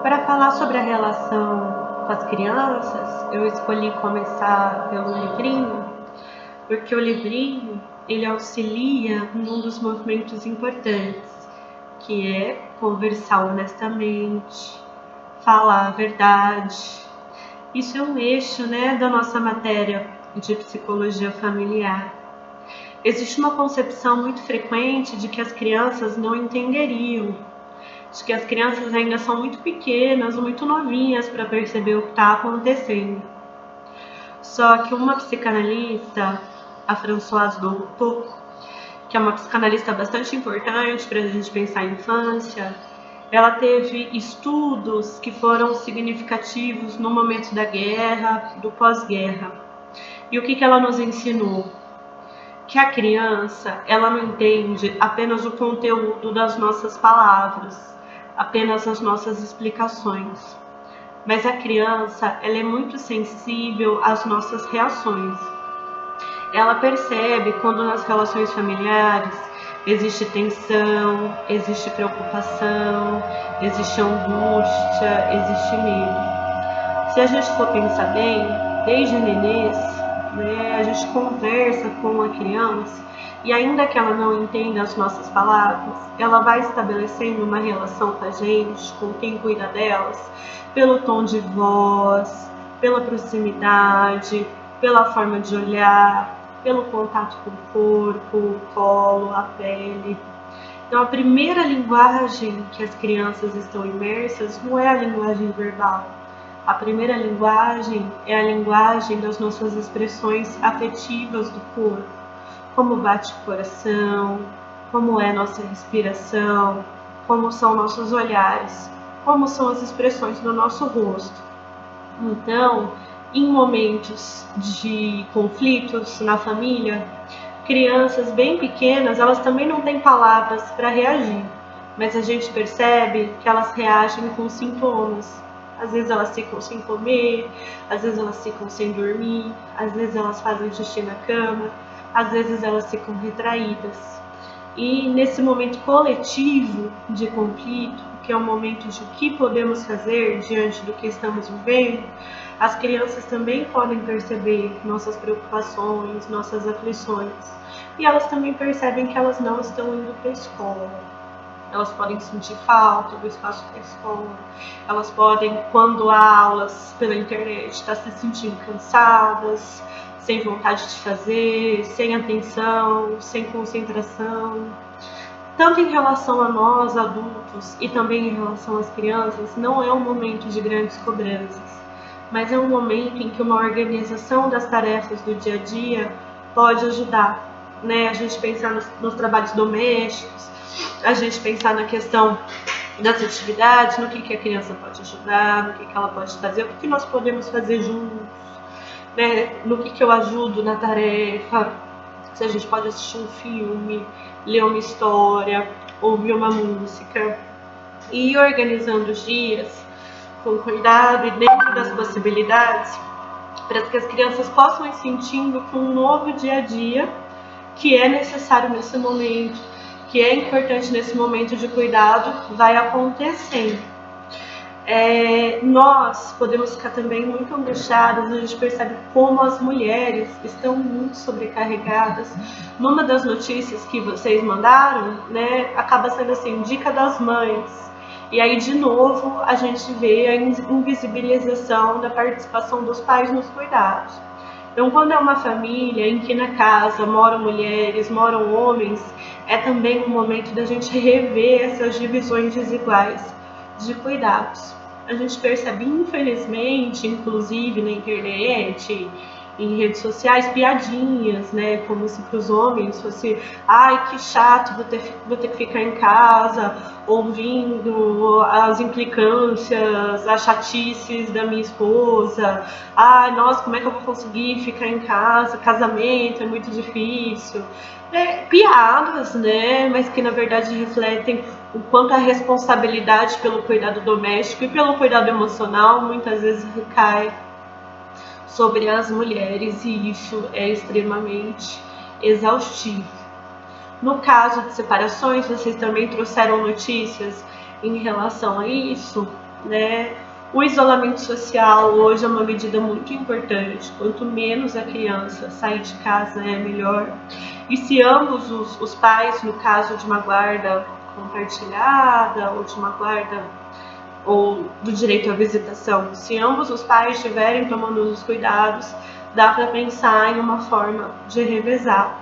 Para falar sobre a relação com as crianças, eu escolhi começar pelo livrinho, porque o livrinho ele auxilia num dos movimentos importantes, que é conversar honestamente, falar a verdade. Isso é um eixo, da nossa matéria de psicologia familiar. Existe uma concepção muito frequente de que as crianças não entenderiam, de que as crianças ainda são muito pequenas, muito novinhas para perceber o que está acontecendo. Só que uma psicanalista, a Françoise Douto, que é uma psicanalista bastante importante para a gente pensar em infância, ela teve estudos que foram significativos no momento da guerra, do pós-guerra. E o que ela nos ensinou? Que a criança, ela não entende apenas o conteúdo das nossas palavras, apenas as nossas explicações. Mas a criança, ela é muito sensível às nossas reações. Ela percebe quando nas relações familiares existe tensão, existe preocupação, existe angústia, existe medo. Se a gente for pensar bem, desde nenês, a gente conversa com a criança e ainda que ela não entenda as nossas palavras, ela vai estabelecendo uma relação com a gente, com quem cuida delas, pelo tom de voz, pela proximidade, pela forma de olhar, pelo contato com o corpo, o colo, a pele. Então, a primeira linguagem que as crianças estão imersas não é a linguagem verbal. A primeira linguagem é a linguagem das nossas expressões afetivas do corpo, como bate o coração, como é nossa respiração, como são nossos olhares, como são as expressões do nosso rosto. Então, em momentos de conflitos na família, crianças bem pequenas, elas também não têm palavras para reagir, mas a gente percebe que elas reagem com sintomas. Às vezes elas ficam sem comer, às vezes elas ficam sem dormir, às vezes elas fazem xixi na cama, às vezes elas ficam retraídas. E nesse momento coletivo de conflito, que é um momento de o que podemos fazer diante do que estamos vivendo, as crianças também podem perceber nossas preocupações, nossas aflições. E elas também percebem que elas não estão indo para a escola. Elas podem sentir falta do espaço da escola. Elas podem, quando há aulas pela internet, estar se sentindo cansadas, sem vontade de fazer, sem atenção, sem concentração. Tanto em relação a nós, adultos, e também em relação às crianças, não é um momento de grandes cobranças, mas é um momento em que uma organização das tarefas do dia a dia pode ajudar, A gente pensar nos trabalhos domésticos, a gente pensar na questão das atividades, no que a criança pode ajudar, no que ela pode fazer, o que nós podemos fazer juntos, no que eu ajudo na tarefa, se a gente pode assistir um filme, ler uma história, ouvir uma música, e ir organizando os dias com cuidado e dentro das possibilidades, para que as crianças possam ir sentindo que um novo dia a dia, que é necessário nesse momento, que é importante nesse momento de cuidado, vai acontecendo. Nós podemos ficar também muito angustiadas, a gente percebe como as mulheres estão muito sobrecarregadas. Numa das notícias que vocês mandaram, acaba sendo assim, dica das mães. E aí, de novo, a gente vê a invisibilização da participação dos pais nos cuidados. Então, quando é uma família em que na casa moram mulheres, moram homens, é também um momento da gente rever essas divisões desiguais de cuidados. A gente percebe, infelizmente, inclusive na internet, em redes sociais, piadinhas, como se para os homens fosse, ai, que chato, vou ter que ficar em casa, ouvindo as implicâncias, as chatices da minha esposa, ai, nossa, como é que eu vou conseguir ficar em casa, casamento é muito difícil. Piadas, mas que na verdade refletem o quanto a responsabilidade pelo cuidado doméstico e pelo cuidado emocional muitas vezes recai sobre as mulheres, e isso é extremamente exaustivo. No caso de separações, vocês também trouxeram notícias em relação a isso. né? O isolamento social hoje é uma medida muito importante. Quanto menos a criança sair de casa é melhor. E se ambos os pais, no caso de uma guarda compartilhada ou de uma guarda ou do direito à visitação, se ambos os pais estiverem tomando os cuidados, dá para pensar em uma forma de revezar.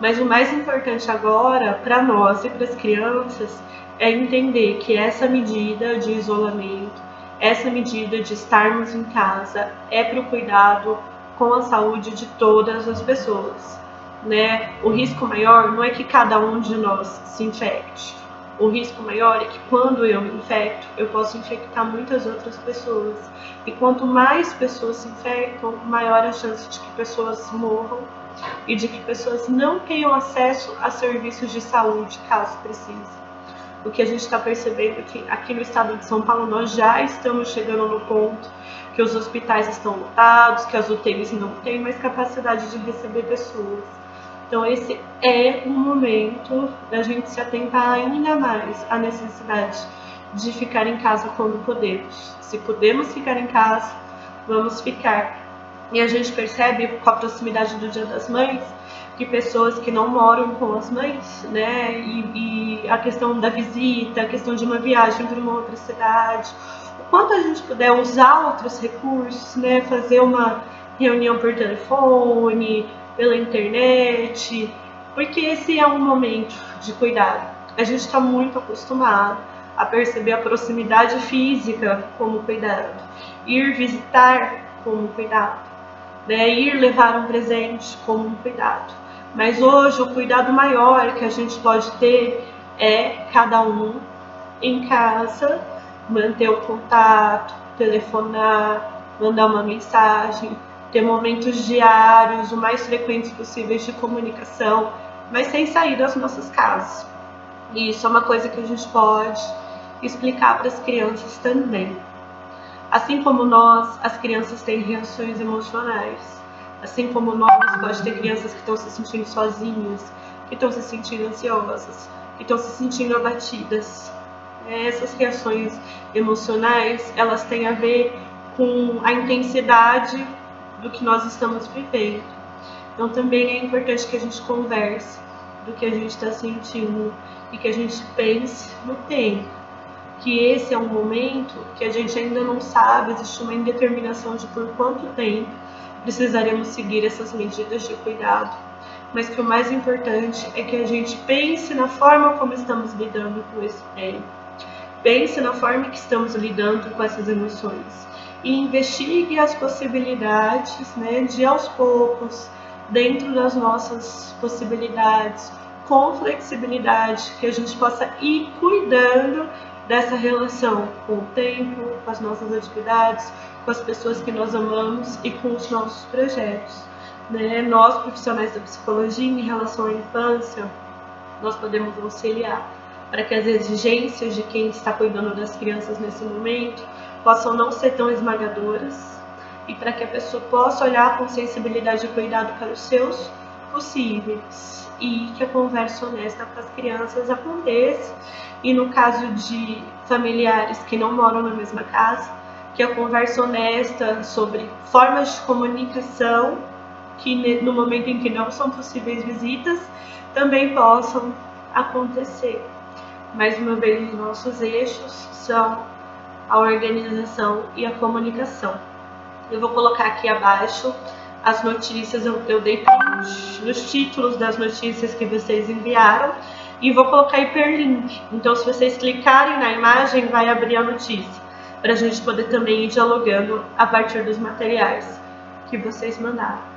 Mas o mais importante agora, para nós e para as crianças, é entender que essa medida de isolamento, essa medida de estarmos em casa, é para o cuidado com a saúde de todas as pessoas, né? O risco maior não é que cada um de nós se infecte. O risco maior é que quando eu me infecto, eu posso infectar muitas outras pessoas. E quanto mais pessoas se infectam, maior a chance de que pessoas morram e de que pessoas não tenham acesso a serviços de saúde, caso precise. O que a gente está percebendo é que aqui no estado de São Paulo nós já estamos chegando no ponto que os hospitais estão lotados, que as UTIs não têm mais capacidade de receber pessoas. Então esse é um momento da gente se atentar ainda mais à necessidade de ficar em casa quando podemos. Se podemos ficar em casa, vamos ficar. E a gente percebe, com a proximidade do Dia das Mães, que pessoas que não moram com as mães, né, e a questão da visita, a questão de uma viagem para uma outra cidade, o quanto a gente puder usar outros recursos, né, fazer uma reunião por telefone, pela internet, porque esse é um momento de cuidado. A gente está muito acostumado a perceber a proximidade física como cuidado, ir visitar como cuidado, né? Ir levar um presente como um cuidado. Mas hoje o cuidado maior que a gente pode ter é cada um em casa, manter o contato, telefonar, mandar uma mensagem, ter momentos diários, o mais frequentes possíveis de comunicação, mas sem sair das nossas casas. E isso é uma coisa que a gente pode explicar para as crianças também. Assim como nós, as crianças têm reações emocionais. Assim como nós, pode ter crianças que estão se sentindo sozinhas, que estão se sentindo ansiosas, que estão se sentindo abatidas. Essas reações emocionais, elas têm a ver com a intensidade do que nós estamos vivendo. Então também é importante que a gente converse do que a gente está sentindo e que a gente pense no tempo. Que esse é um momento que a gente ainda não sabe, existe uma indeterminação de por quanto tempo precisaremos seguir essas medidas de cuidado, mas que o mais importante é que a gente pense na forma como estamos lidando com esse tempo, pense na forma que estamos lidando com essas emoções e investigue as possibilidades, né, de aos poucos, dentro das nossas possibilidades, com flexibilidade, que a gente possa ir cuidando dessa relação com o tempo, com as nossas atividades, com as pessoas que nós amamos e com os nossos projetos, né? Nós, profissionais da psicologia, em relação à infância, nós podemos auxiliar para que as exigências de quem está cuidando das crianças nesse momento possam não ser tão esmagadoras e para que a pessoa possa olhar com sensibilidade e cuidado para os seus possíveis e que a conversa honesta com as crianças aconteça. E no caso de familiares que não moram na mesma casa, que a conversa honesta sobre formas de comunicação que no momento em que não são possíveis visitas também possam acontecer. Mais uma vez, os nossos eixos são a organização e a comunicação. Eu vou colocar aqui abaixo as notícias, eu dei nos títulos das notícias que vocês enviaram e vou colocar hiperlink. Então, se vocês clicarem na imagem, vai abrir a notícia, para a gente poder também ir dialogando a partir dos materiais que vocês mandaram.